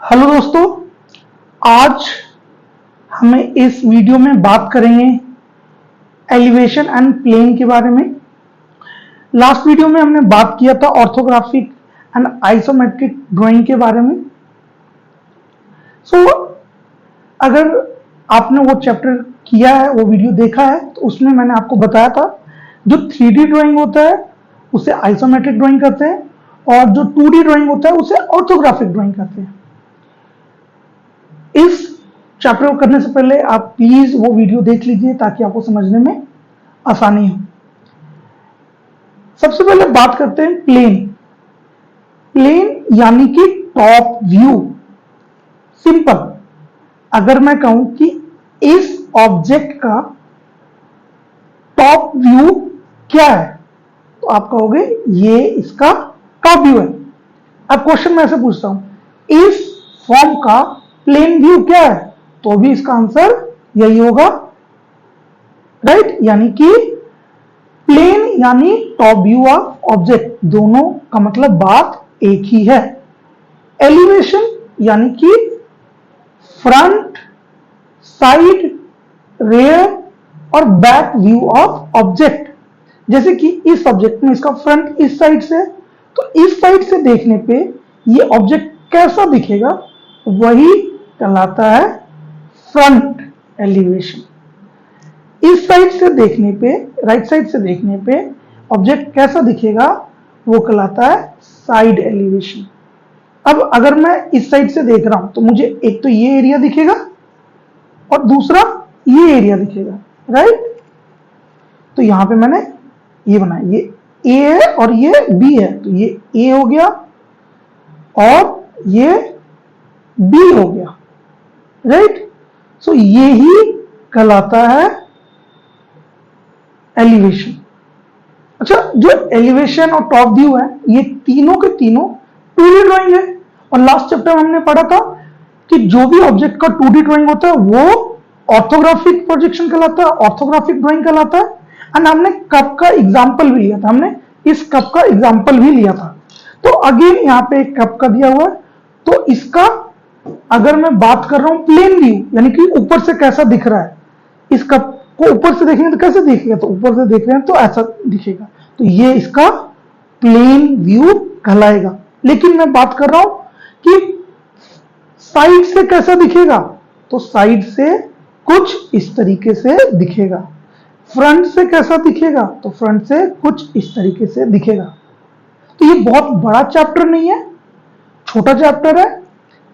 Hello दोस्तों, आज हमें इस वीडियो में बात करेंगे एलिवेशन एंड प्लेन के बारे में। लास्ट वीडियो में हमने बात किया था ऑर्थोग्राफिक एंड आइसोमेट्रिक ड्राइंग के बारे में। अगर आपने वो चैप्टर किया है, वो वीडियो देखा है, तो उसमें मैंने आपको बताया था जो 3D ड्राइंग होता है उसे आइसोमेट्रिक ड्राइंग कहते हैं और जो 2D ड्राइंग होता है उसे ऑर्थोग्राफिक ड्राइंग कहते हैं। इस चैप्टर को करने से पहले आप प्लीज वो वीडियो देख लीजिए ताकि आपको समझने में आसानी हो। सबसे पहले बात करते हैं प्लेन। प्लेन यानी कि टॉप व्यू। सिंपल, अगर मैं कहूं कि इस ऑब्जेक्ट का टॉप व्यू क्या है तो आप कहोगे ये इसका टॉप व्यू है। अब क्वेश्चन मैं ऐसे पूछता हूं, इस फॉर्म का प्लेन व्यू क्या है, तो भी इसका आंसर यही होगा, राइट। यानी कि प्लेन यानी टॉप व्यू ऑफ ऑब्जेक्ट, दोनों का मतलब बात एक ही है। एलिवेशन यानी कि फ्रंट, साइड, रेयर और बैक व्यू ऑफ ऑब्जेक्ट। जैसे कि इस ऑब्जेक्ट में इसका फ्रंट इस साइड से, तो इस साइड से देखने पे ये ऑब्जेक्ट कैसा दिखेगा, वही कहलाता है फ्रंट एलिवेशन। इस साइड से देखने पे, राइट साइड से देखने पे ऑब्जेक्ट कैसा दिखेगा, वो कहलाता है साइड एलिवेशन। अब अगर मैं इस साइड से देख रहा हूं तो मुझे एक तो ये एरिया दिखेगा और दूसरा ये एरिया दिखेगा, राइट। तो यहां पे मैंने ये बनाया, ये ए है और ये बी है, तो ये ए हो गया और ये बी हो गया, राइट। सो ये ही कहलाता है एलिवेशन। अच्छा, जो एलिवेशन और टॉप व्यू है, ये तीनों के तीनों 2D ड्राइंग है। और लास्ट चैप्टर में हमने पढ़ा था कि जो भी ऑब्जेक्ट का 2D ड्राइंग होता है वो ऑर्थोग्राफिक प्रोजेक्शन कहलाता है, ऑर्थोग्राफिक ड्राइंग कहलाता है। एंड हमने कप का एग्जाम्पल भी लिया था, हमने इस कप का एग्जाम्पल भी लिया था। तो अगेन यहाँ पे एक कप का दिया हुआ है, तो इसका अगर मैं बात कर रहा हूं प्लेन व्यू यानी कि ऊपर से कैसा दिख रहा है, इस कप को ऊपर से देखेंगे तो कैसे दिखेगा, तो ऊपर से देख रहे हैं तो ऐसा दिखेगा, तो ये इसका प्लेन व्यू कहलाएगा। लेकिन मैं बात कर रहा हूं कि साइड से कैसा दिखेगा, तो साइड से कुछ इस तरीके से दिखेगा। फ्रंट से कैसा दिखेगा, तो फ्रंट से कुछ इस तरीके से दिखेगा। तो ये बहुत बड़ा चैप्टर नहीं है, छोटा चैप्टर है।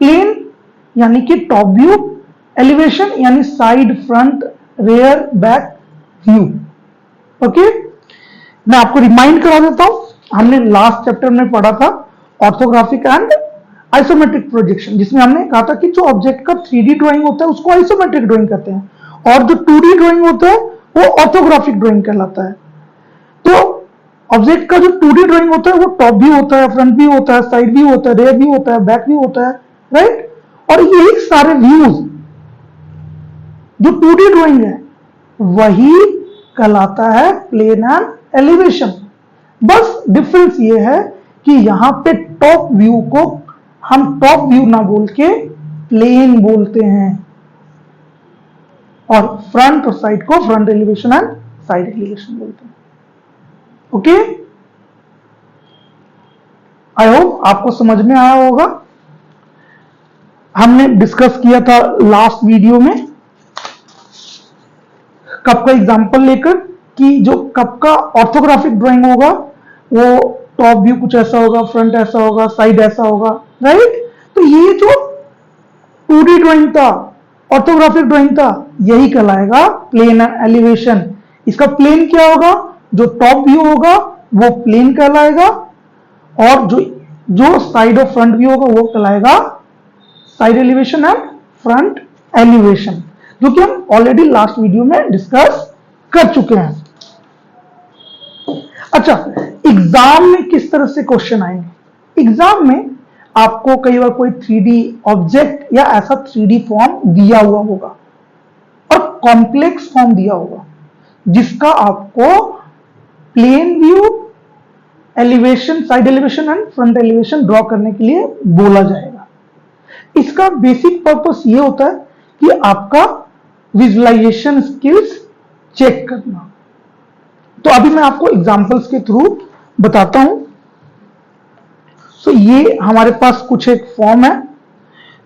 प्लेन यानी कि टॉप व्यू, एलिवेशन यानी side, front, rear, back view. Okay, मैं आपको रिमाइंड करा देता हूं, हमने लास्ट चैप्टर में पढ़ा था ऑर्थोग्राफिक एंड आइसोमेट्रिक प्रोजेक्शन, जिसमें हमने कहा था कि जो ऑब्जेक्ट का 3D ड्राइंग होता है उसको आइसोमेट्रिक ड्राइंग कहते हैं और जो 2D ड्राइंग होता है वो ऑर्थोग्राफिक ड्राइंग कहलाता है। तो ऑब्जेक्ट का जो 2D ड्राइंग होता है वो टॉप व्यू होता है, फ्रंट व्यू होता है, साइड व्यू होता है, रेयर व्यू होता है, बैक व्यू होता है, राइट। और यही सारे व्यूज जो 2D ड्राइंग है वही कहलाता है प्लेन एंड एलिवेशन। बस डिफरेंस ये है कि यहां पे टॉप व्यू को हम टॉप व्यू ना बोल के प्लेन बोलते हैं और फ्रंट और साइड को front elevation and side elevation बोलते हैं। ओके, आई होप आपको समझ में आया होगा। हमने डिस्कस किया था लास्ट वीडियो में कप का एग्जांपल लेकर कि जो कप का ऑर्थोग्राफिक ड्राइंग होगा वो टॉप व्यू कुछ ऐसा होगा, फ्रंट ऐसा होगा, साइड ऐसा होगा, राइट। तो ये जो 2D ड्राइंग था, ऑर्थोग्राफिक ड्राइंग था, यही कहलाएगा प्लेन एंड एलिवेशन। इसका प्लेन क्या होगा, जो टॉप व्यू होगा वो प्लेन कहलाएगा और जो साइड और फ्रंट व्यू होगा वो कहलाएगा side elevation and front elevation, जो कि हम ऑलरेडी लास्ट वीडियो में डिस्कस कर चुके हैं। अच्छा, एग्जाम में किस तरह से क्वेश्चन आएंगे? एग्जाम में आपको कई बार कोई 3D ऑब्जेक्ट या ऐसा 3D फॉर्म दिया हुआ होगा और कॉम्प्लेक्स फॉर्म दिया होगा जिसका आपको plan view, elevation, side elevation and front elevation draw करने के लिए बोला जाएगा। इसका बेसिक पर्पस ये होता है कि आपका विजुअलाइजेशन स्किल्स चेक करना। तो अभी मैं आपको एग्जांपल्स के थ्रू बताता हूं। सो ये हमारे पास कुछ एक फॉर्म है।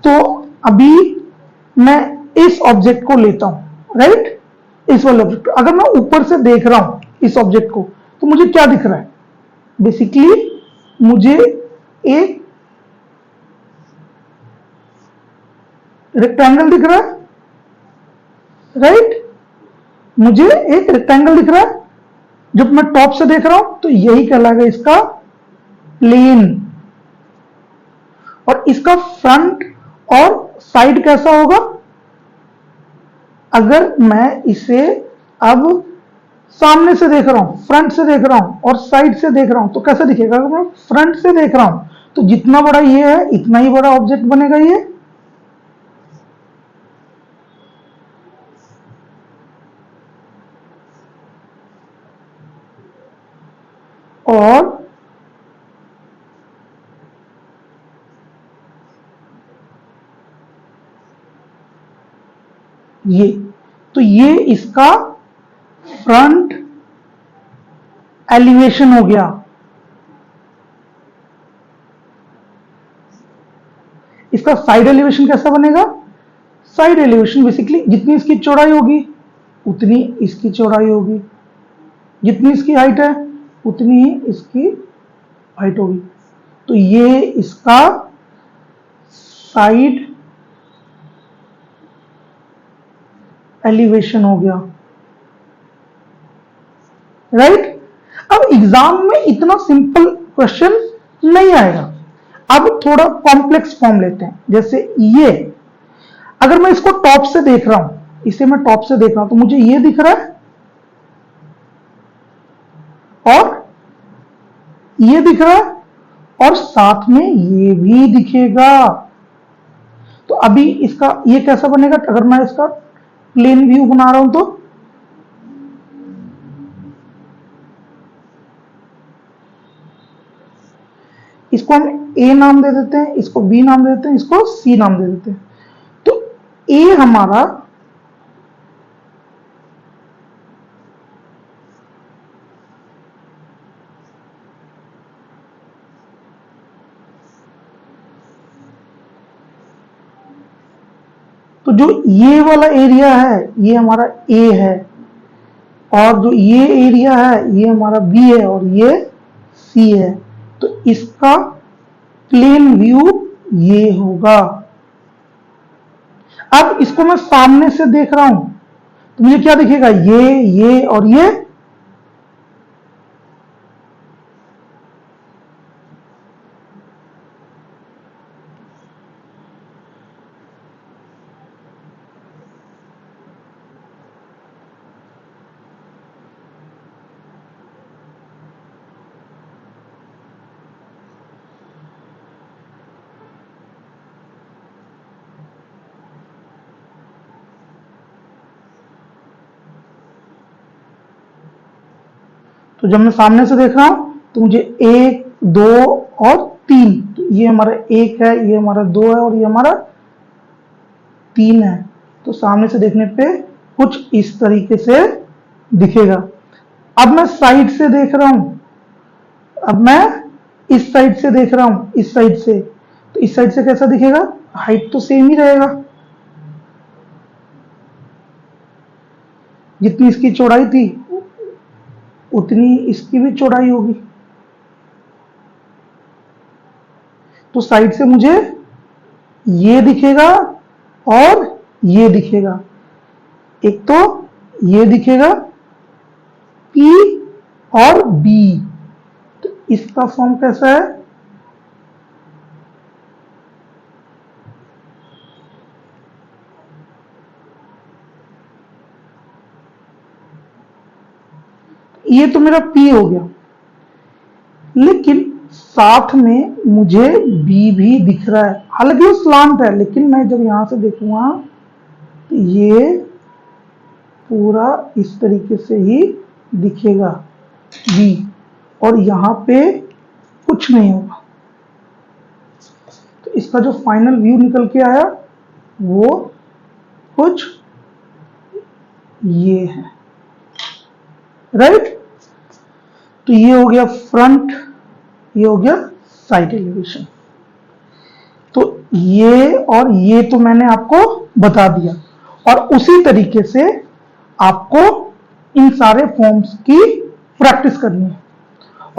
तो अभी मैं इस ऑब्जेक्ट को लेता हूं, राइट, इस वाले ऑब्जेक्ट। अगर मैं ऊपर से देख रहा हूं इस ऑब्जेक्ट को, तो मुझे क्या दिख रहा है? बेसिकली मुझे एक रेक्टेंगल दिख रहा है, राइट, मुझे एक रेक्टेंगल दिख रहा है। जब मैं टॉप से देख रहा हूं तो यही कहलाएगा इसका प्लेन। और इसका फ्रंट और साइड कैसा होगा? अगर मैं इसे अब सामने से देख रहा हूं, फ्रंट से देख रहा हूं और साइड से देख रहा हूं, तो कैसा दिखेगा? अगर मैं फ्रंट से देख रहा हूं तो जितना बड़ा ये है इतना ही बड़ा ऑब्जेक्ट बनेगा ये। और ये, तो ये इसका फ्रंट एलिवेशन हो गया। इसका साइड एलिवेशन कैसा बनेगा? साइड एलिवेशन बेसिकली जितनी इसकी चौड़ाई होगी उतनी इसकी चौड़ाई होगी, जितनी इसकी हाइट है उतनी ही इसकी हाइट होगी। तो ये इसका साइड एलिवेशन हो गया, राइट। अब एग्जाम में इतना सिंपल क्वेश्चन नहीं आएगा। अब थोड़ा कॉम्प्लेक्स फॉर्म लेते हैं। जैसे ये, अगर मैं इसको टॉप से देख रहा हूं, इसे मैं टॉप से देख रहा हूं तो मुझे ये दिख रहा है और ये दिख रहा है और साथ में ये भी दिखेगा। तो अभी इसका ये कैसा बनेगा? अगर मैं इसका प्लेन व्यू बना रहा हूं तो इसको हम ए नाम दे देते हैं, इसको बी नाम दे देते हैं, इसको सी नाम दे देते हैं। तो ए हमारा तो जो ये वाला एरिया है ये हमारा ए है, और जो ये एरिया है ये हमारा बी है और ये सी है। तो इसका प्लेन व्यू ये होगा। अब इसको मैं सामने से देख रहा हूं तो मुझे क्या दिखेगा? ये और ये। तो जब मैं सामने से देख रहा हूं तो मुझे 1, 2 और 3, तो ये हमारा 1 है, ये हमारा 2 है और ये हमारा 3 है। तो सामने से देखने पे कुछ इस तरीके से दिखेगा। अब मैं साइड से देख रहा हूं, अब मैं इस साइड से देख रहा हूं, इस साइड से, तो इस साइड से कैसा दिखेगा? हाइट तो सेम ही रहेगा, जितनी इसकी चौड़ाई थी उतनी इसकी भी चौड़ाई होगी। तो साइड से मुझे ये दिखेगा और ये दिखेगा। एक तो ये दिखेगा P और B। तो इसका फॉर्म कैसा है? ये तो मेरा P हो गया, लेकिन साथ में मुझे B भी दिख रहा है। हालांकि वो स्लांट है, लेकिन मैं जब यहां से देखूंगा तो ये पूरा इस तरीके से ही दिखेगा B, और यहां पे कुछ नहीं होगा। तो इसका इसका जो फाइनल व्यू निकल के आया वो कुछ ये है, राइट। तो ये हो गया फ्रंट, ये हो गया साइड एलिवेशन। तो ये और ये तो मैंने आपको बता दिया, और उसी तरीके से आपको इन सारे फॉर्म्स की प्रैक्टिस करनी है,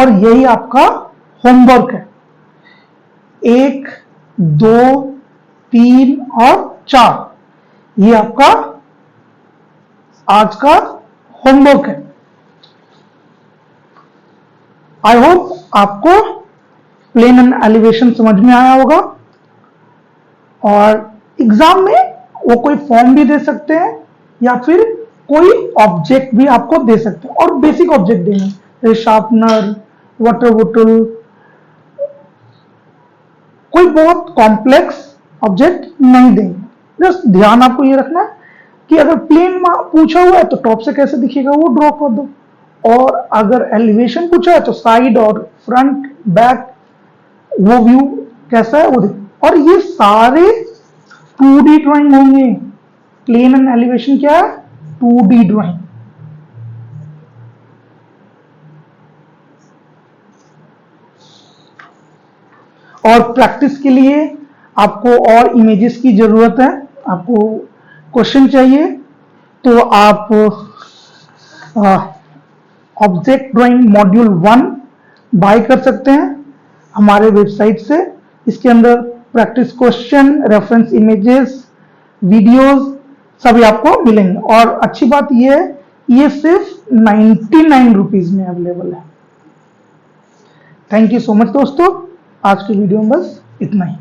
और यही आपका होमवर्क है। 1, 2, 3 और 4 ये आपका आज का होमवर्क है। आई होप आपको प्लेन एंड एलिवेशन समझ में आया होगा, और एग्जाम में वो कोई फॉर्म भी दे सकते हैं या फिर कोई ऑब्जेक्ट भी आपको दे सकते हैं, और बेसिक ऑब्जेक्ट देंगे जैसे शार्पनर, वाटर बोतल, कोई बहुत कॉम्प्लेक्स ऑब्जेक्ट नहीं देंगे। जस्ट ध्यान आपको ये रखना है कि अगर प्लेन पूछा हुआ है तो टॉप से कैसे दिखेगा वो ड्रॉ कर दो, और अगर एलिवेशन पूछा है तो साइड और फ्रंट बैक वो व्यू कैसा है वो देखो। और ये सारे 2D ड्राइंग होंगे। प्लेन एंड एलिवेशन क्या है? 2D drawing. और प्रैक्टिस के लिए आपको और इमेजेस की जरूरत है, आपको क्वेश्चन चाहिए तो आप ऑब्जेक्ट ड्राइंग मॉड्यूल 1 बाय कर सकते हैं हमारे वेबसाइट से। इसके अंदर practice question, reference images, videos सभी आपको मिलेंगे। और अच्छी बात यह है, ये सिर्फ 99 रुपीज में अवेलेबल है। थैंक यू सो मच दोस्तों, आज के वीडियो में बस इतना ही।